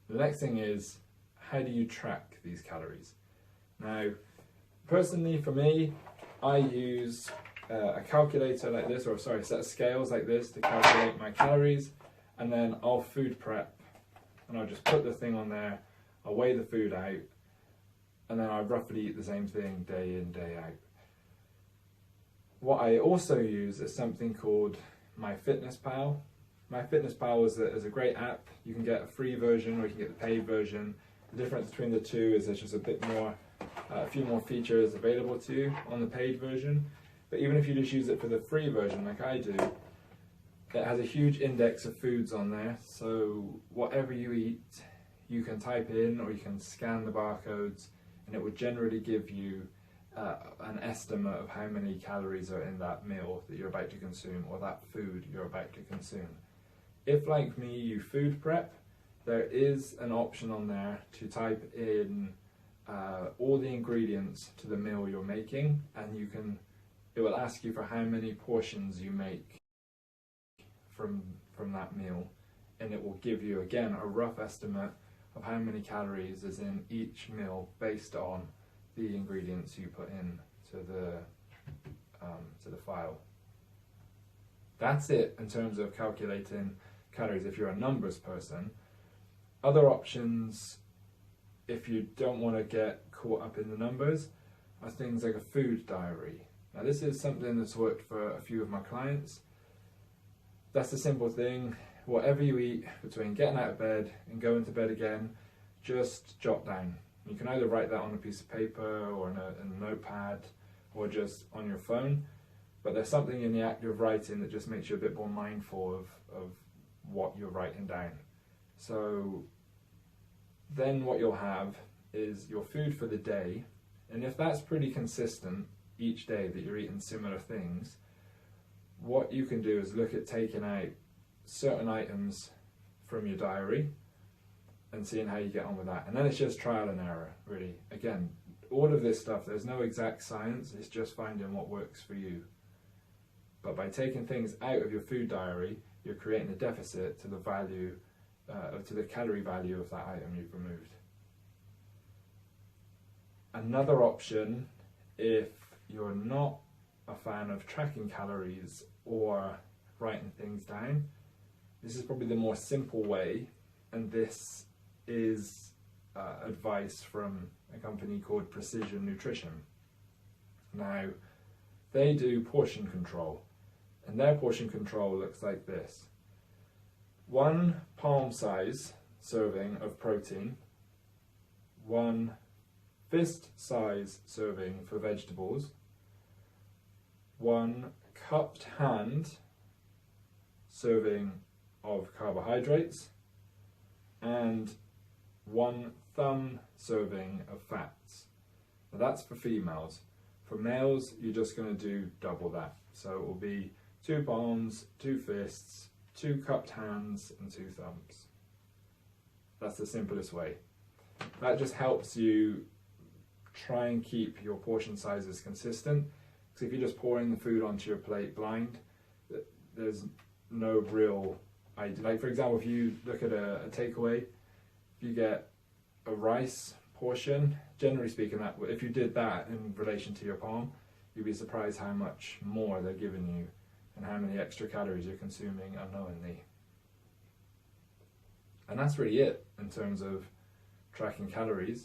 The next thing is, how do you track these calories? Now, personally for me, I use a calculator like this, or sorry, a set of scales like this to calculate my calories, and then I'll food prep, and I'll just put the thing on there, I'll weigh the food out, and then I roughly eat the same thing day in, day out. What I also use is something called MyFitnessPal. MyFitnessPal is a great app. You can get a free version or you can get the paid version. The difference between the two is there's just a few more features available to you on the paid version. But even if you just use it for the free version like I do, it has a huge index of foods on there. So whatever you eat, you can type in or you can scan the barcodes, and it would generally give you an estimate of how many calories are in that meal that you're about to consume, or that food you're about to consume. If, like me, you food prep, there is an option on there to type in all the ingredients to the meal you're making, and it will ask you for how many portions you make from that meal, and it will give you again a rough estimate of how many calories is in each meal based on the ingredients you put in to the file. That's it in terms of calculating calories if you're a numbers person. Other options, if you don't want to get caught up in the numbers, are things like a food diary. Now this is something that's worked for a few of my clients. That's a simple thing. Whatever you eat between getting out of bed and going to bed again, just jot down. You can either write that on a piece of paper or in a notepad or just on your phone, but there's something in the act of writing that just makes you a bit more mindful of what you're writing down. So then what you'll have is your food for the day, and if that's pretty consistent each day that you're eating similar things, what you can do is look at taking out certain items from your diary and seeing how you get on with that. And then it's just trial and error, really. Again, all of this stuff, there's no exact science, it's just finding what works for you. But by taking things out of your food diary, you're creating a deficit to the value, to the calorie value of that item you've removed. Another option, if you're not a fan of tracking calories or writing things down, this is probably the more simple way, and this is advice from a company called Precision Nutrition. Now, they do portion control, and their portion control looks like this. 1 palm size serving of protein, 1 fist size serving for vegetables, 1 cupped hand serving of carbohydrates, and 1 thumb serving of fats. Now that's for females. For males, you're just going to do double that. So it will be 2 palms, 2 fists, 2 cupped hands, and 2 thumbs. That's the simplest way. That just helps you try and keep your portion sizes consistent. Because if you're just pouring the food onto your plate blind, there's no real idea. Like for example, if you look at a takeaway, if you get a rice portion, generally speaking, that if you did that in relation to your palm, you'd be surprised how much more they're giving you and how many extra calories you're consuming unknowingly. And that's really it in terms of tracking calories.